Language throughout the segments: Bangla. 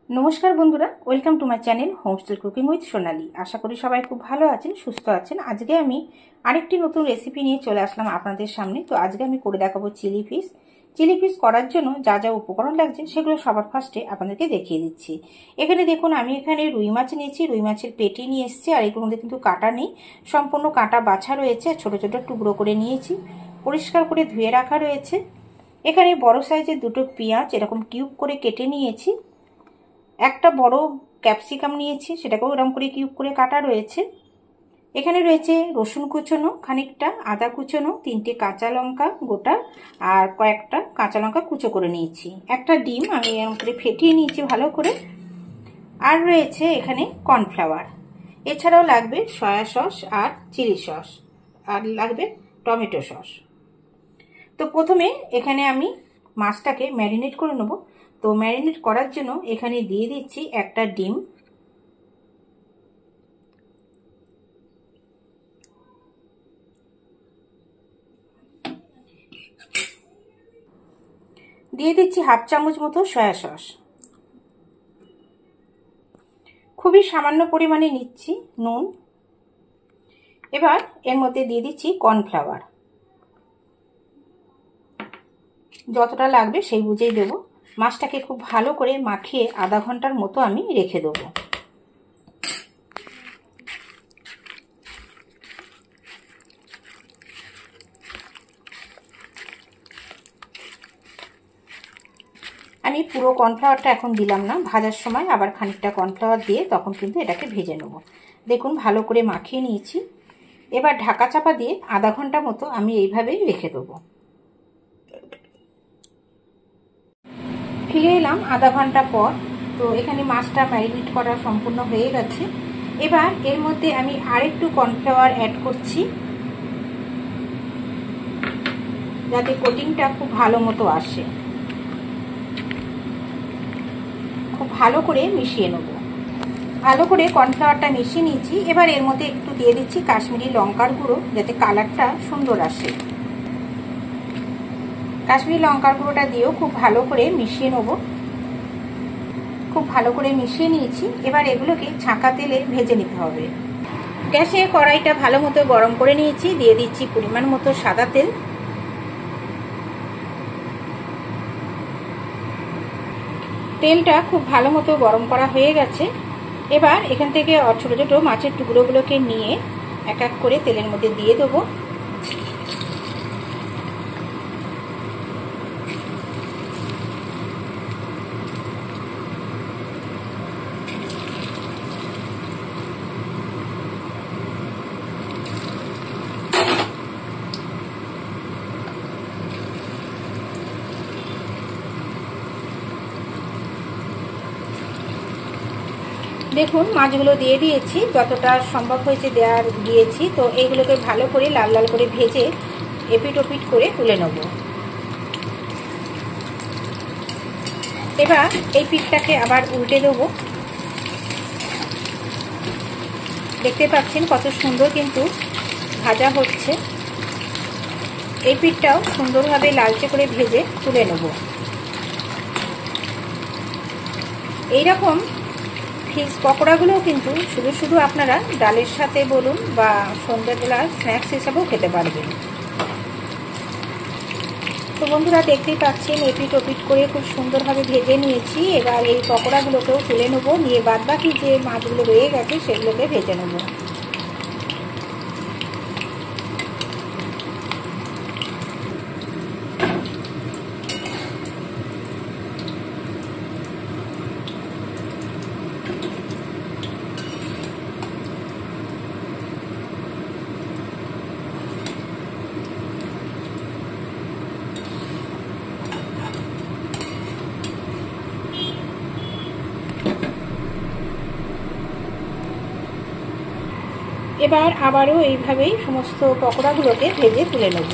নমস্কার বন্ধুরা, welcome to my channel homestyle cooking with Sonali. আশা করি সবাই খুব ভালো আছেন, সুস্থ আছেন। আজকে আমি আরেকটি নতুন রেসিপি নিয়ে চলে আসলাম আপনাদের সামনে। তো আজকে আমি করে দেখাবো চিলি ফিশ। চিলি ফিশ করার জন্য যা যা উপকরণ লাগছে সেগুলো সবার ফার্স্টে আপনাদেরকে দেখিয়ে দিচ্ছি। এখানে দেখুন, আমি এখানে রুই মাছ নিয়েছি, রুই মাছের পেটি নিয়ে এসেছি। আর এগুলোর মধ্যে কিন্তু কাটা নেই, সম্পূর্ণ কাটা বাছা রয়েছে। ছোট ছোট টুকরো করে নিয়েছি, পরিষ্কার করে ধুয়ে রাখা রয়েছে। এখানে বড় সাইজের দুটো পেঁয়াজ এরকম কিউব করে কেটে নিয়েছি। একটা বড় ক্যাপসিকাম নিয়েছি, সেটাকেও এরকম করে কিউব করে কাটা রয়েছে। এখানে রয়েছে রসুন কুচনো খানিকটা, আদা কুচনো, 3টে কাঁচা লঙ্কা গোটা আর কয়েকটা কাঁচা লঙ্কা কুচো করে নিয়েছি। একটা ডিম আমি এরকম করে ফেটিয়ে নিয়েছি ভালো করে। আর রয়েছে এখানে কর্নফ্লাওয়ার। এছাড়াও লাগবে সয়া সস আর চিলি সস, আর লাগবে টমেটো সস। তো প্রথমে এখানে আমি মাছটাকে ম্যারিনেট করে নেব। তো ম্যারিনেট করার জন্য এখানে দিয়ে দিচ্ছি একটা ডিম, দিয়ে দিচ্ছি হাফ চামচ মতো সয়া সস, খুবই সামান্য পরিমাণে নিচ্ছি নুন। এবার এর মধ্যে দিয়ে দিচ্ছি কর্নফ্লাওয়ার, যতটা লাগবে সেই বুঝেই দেবো। মাছটাকে খুব ভালো করে মাখিয়ে আধা ঘন্টার মতো আমি রেখে দেবো। আমি পুরো কর্নফ্লাওয়ারটা এখন দিলাম না, ভাজার সময় আবার খানিকটা কর্নফ্লাওয়ার দিয়ে তখন কিন্তু এটাকে ভেজে নেব। দেখুন ভালো করে মাখিয়ে নিয়েছি। এবার ঢাকা চাপা দিয়ে আধা ঘন্টা মতো আমি এইভাবেই রেখে দেবো। ফিরে এলাম আধা ঘন্টা পর। তো এখানে মাছটা ম্যারিনেট করা সম্পূর্ণ হয়ে গেছে। এবার এর মধ্যে আমি আরেকটু কর্নফ্লাওয়ার অ্যাড করছি, যাতে কোটিংটা খুব ভালো মতো আসে। খুব ভালো করে মিশিয়ে নেব। ভালো করে কর্নফ্লাওয়ারটা মিশিয়ে নিয়েছি। এবার এর মধ্যে একটু দিয়ে দিচ্ছি কাশ্মীরি লঙ্কার গুঁড়ো, যাতে কালারটা সুন্দর আসে। কাশ্মীরি লঙ্কার গুঁড়োটা দিয়েও খুব ভালো করে মিশিয়ে নেব। খুব ভালো করে মিশিয়ে নিয়েছি। এবার এগুলোকে ছাঁকা তেলে ভেজে নিতে হবে। গ্যাসে কড়াইটা ভালো মতো গরম করে নিয়েছি, দিয়ে দিচ্ছি পরিমাণ মতো সাদা তেল। তেলটা খুব ভালো মতো গরম করা হয়ে গেছে। এবার এখান থেকে ছোট ছোট মাছের টুকরোগুলোকে নিয়ে এক এক করে তেলের মধ্যে দিয়ে দেবো। দেখুন মাছগুলো দিয়ে দিয়েছি, যতটা সম্ভব হয়েছে দিয়েছি। তো এইগুলোকে ভালো করে লাল লাল করে ভেজে এপিট ওপিট করে তুলে নেব। এবার এই পিঠটাকে আবার উল্টে দেবো। দেখতে পাচ্ছেন কত সুন্দর কিন্তু ভাজা হচ্ছে। এই পিঠটাও সুন্দরভাবে লালচে করে ভেজে তুলে নেব। এইরকম ফিশ পকোড়াগুলোও কিন্তু শুধু শুধু আপনারা ডালের সাথে বলুন বা সন্ধ্যাবেলা স্ন্যাক্স হিসাবেও খেতে পারবেন। তো বন্ধুরা দেখতেই পাচ্ছেন এপিট ওপিট করে খুব সুন্দরভাবে ভেজে নিয়েছি। এবার এই পকোড়াগুলোকেও তুলে নেবো, নিয়ে বাদবাকি যে মাছগুলো রয়ে গেছে সেগুলোকে ভেজে নেবো। এবার আবারও এইভাবেই সমস্ত পকোড়াগুলোকে ভেজে তুলে নেব।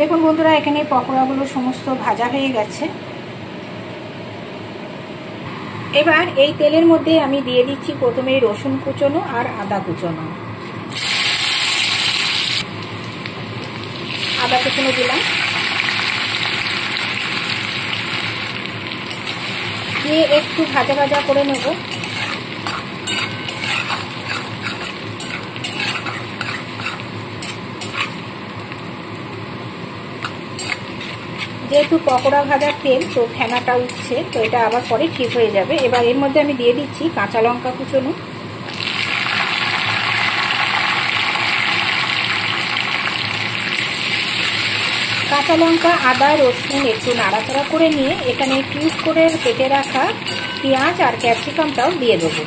দেখুন বন্ধুরা, এখানে পকোড়াগুলো সমস্ত ভাজা হয়ে গেছে। এবার এই তেলের মধ্যে আমি দিয়ে দিচ্ছি প্রথমে রসুন কুচনো আর আদা কুচনো। আদা কুচনো দিলাম। দিয়ে একটু ভাজা ভাজা করে নেব। যেহেতু পকোড়া ভাজার তেল, তো ফেনাটা উঠছে, তো এটা আবার পরে ঠিক হয়ে যাবে। এবার এর মধ্যে আমি দিয়ে দিচ্ছি কাঁচা লঙ্কা কুচোনো, কাঁচা লঙ্কা, আদা, রসুন একটু নাড়াচাড়া করে নিয়ে এখানে কিউব করে কেটে রাখা পেঁয়াজ আর ক্যাপসিকামটাও দিয়ে দেবো।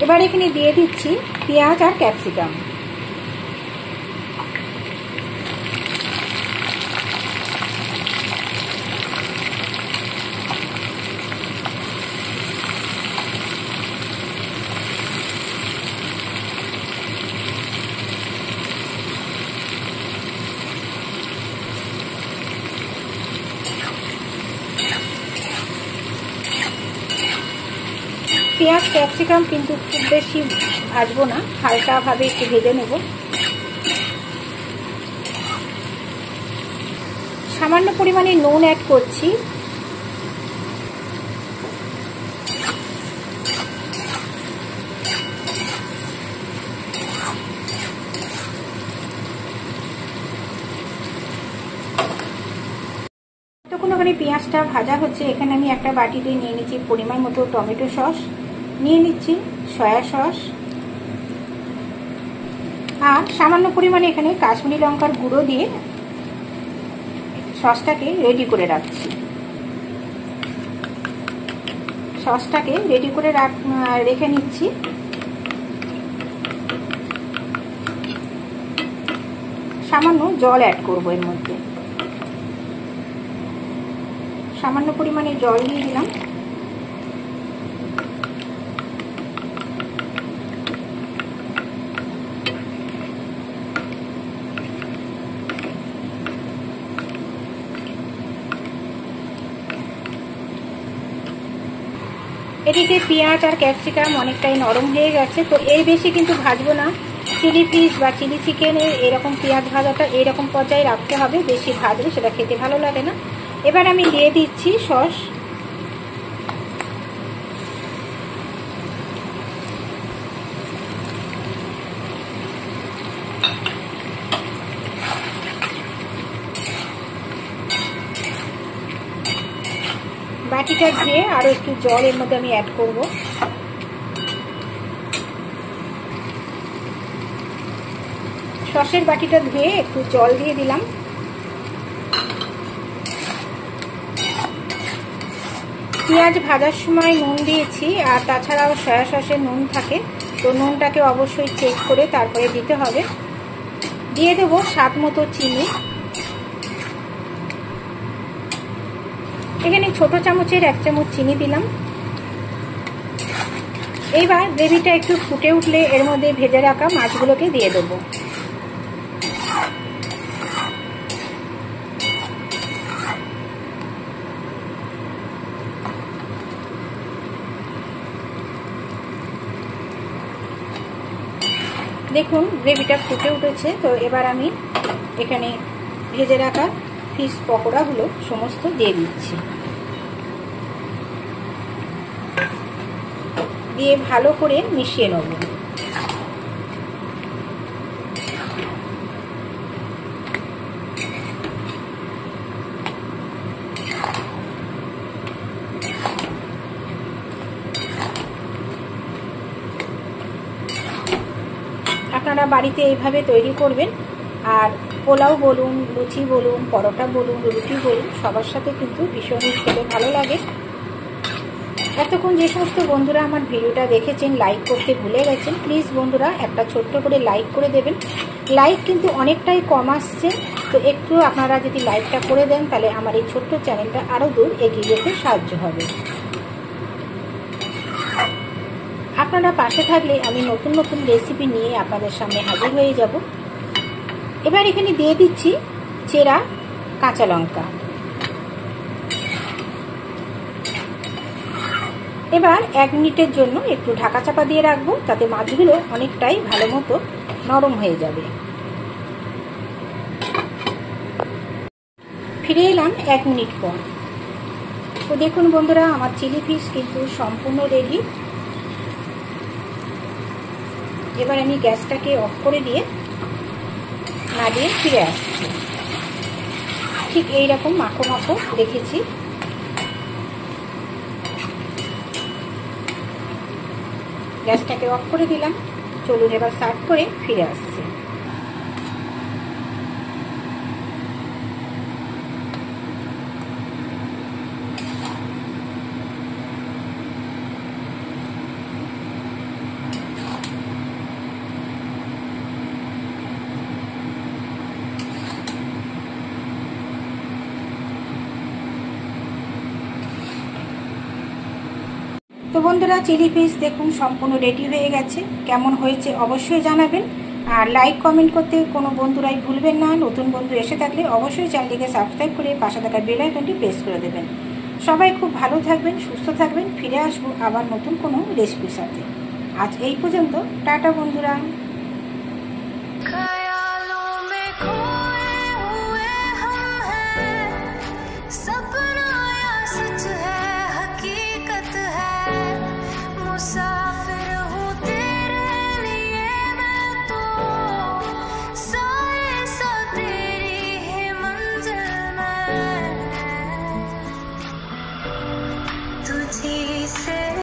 এবার এখানে দিয়ে দিচ্ছি পেঁয়াজ আর ক্যাপসিকাম। পেঁয়াজ ক্যাপসিকাম কিন্তু খুব বেশি ভাজবো না, হালকাভাবে একটু ভেজে নেব। সামান্য পরিমাণে নুন অ্যাড করছি। তখন ওখানে পেঁয়াজটা ভাজা হচ্ছে, এখানে আমি একটা বাটিতে নিয়ে নিচ্ছি পরিমাণ মতো টমেটো সস, নিয়ে নিচ্ছি সয়া সস, আর সামান্য পরিমাণে এখানে কাশ্মীরি লঙ্কার গুঁড়ো দিয়ে সসটাকে রেডি করে রাখছি। সসটাকে রেডি করে রেখে নিচ্ছি। সামান্য জল অ্যাড করবো এর মধ্যে, সামান্য পরিমাণে জল দিয়ে দিলাম। এদিকে পেঁয়াজ আর ক্যাপসিকাম অনেকটাই নরম হয়ে গেছে, তো এর বেশি কিন্তু ভাজবো না। চিলি ফিশ বা চিলি চিকেনের এরকম পেঁয়াজ ভাজাটা এইরকম পর্যায়ে রাখতে হবে, বেশি ভাজলে সেটা খেতে ভালো লাগে না। এবার আমি দিয়ে দিচ্ছি সস। বাটিটা ধুয়ে আরো একটু জল এর মধ্যে আমি অ্যাড করব। সসের বাটিটা ধুয়ে একটু জল দিয়ে দিলাম। পেঁয়াজ ভাজার সময় নুন দিয়েছি, আর তাছাড়াও সয়া সসে নুন থাকে, তো নুনটাকে অবশ্যই চেক করে তারপরে দিতে হবে। দিয়ে দেবো স্বাদ মতো চিনি। এখানে ছোট চামচের 1 চামচ চিনি দিলাম। এইবার গ্রেভিটা একটু ফুটে উঠলে এর মধ্যে ভেজে রাখা মাছগুলোকে দিয়ে দেবো। দেখুন গ্রেভিটা ফুটে উঠেছে, তো এবার আমি এখানে ভেজে রাখা ফিশ পকোড়াগুলো সমস্ত দিয়ে দিচ্ছি। দিয়ে ভালো করে মিশিয়ে নেব। আপনারা বাড়িতে এইভাবে তৈরি করবেন, আর পোলাও বলুন, লুচি বলুন, পরোটা বলুন, রুটি বলুন, সবার সাথে কিন্তু ভীষণই খেতে ভালো লাগে। এতক্ষণ যে সমস্ত বন্ধুরা আমার ভিডিওটা দেখেছেন, লাইক করতে ভুলে গেছেন, প্লিজ বন্ধুরা একটা ছোট্ট করে লাইক করে দেবেন। লাইক কিন্তু অনেকটাই কম আসছে, তো একটু আপনারা যদি লাইকটা করে দেন তাহলে আমার এই ছোট্ট চ্যানেলটা আরও দূর এগিয়ে যেতে সাহায্য হবে। আপনারা পাশে থাকলে আমি নতুন নতুন রেসিপি নিয়ে আপনাদের সামনে হাজির হয়ে যাব। এবার এখানে দিয়ে দিচ্ছি চেরা কাঁচা লঙ্কা। এবার 1 মিনিটের জন্য একটু ঢাকা চাপা দিয়ে রাখবো, যাতে মাছগুলো অনেকটাই ভালো মতো নরম হয়ে যাবে। ফিরে এলাম 1 মিনিট পর। তো দেখুন বন্ধুরা, আমার চিলি ফিশ কিন্তু সম্পূর্ণ রেডি। এবার আমি গ্যাসটাকে অফ করে দিয়ে নাড়িয়ে ফিরে আসছি। ঠিক এইরকম মাখো মাখো রেখেছি। গ্যাসটাকে অফ করে দিলাম। চলুন এবার সার্ভ করে ফিরে আসছি। তো বন্ধুরা, চিলি ফিশ দেখুন সম্পূর্ণ রেডি হয়ে গেছে। কেমন হয়েছে অবশ্যই জানাবেন। আর লাইক কমেন্ট করতে কোনো বন্ধুরাই ভুলবেন না। নতুন বন্ধু এসে থাকলে অবশ্যই চ্যানেলটিকে সাবস্ক্রাইব করে পাশে থাকা বেল আইকনটি প্রেস করে দেবেন। সবাই খুব ভালো থাকবেন, সুস্থ থাকবেন। ফিরে আসবো আবার নতুন কোনো রেসিপির সাথে। আজ এই পর্যন্ত। টাটা বন্ধুরা।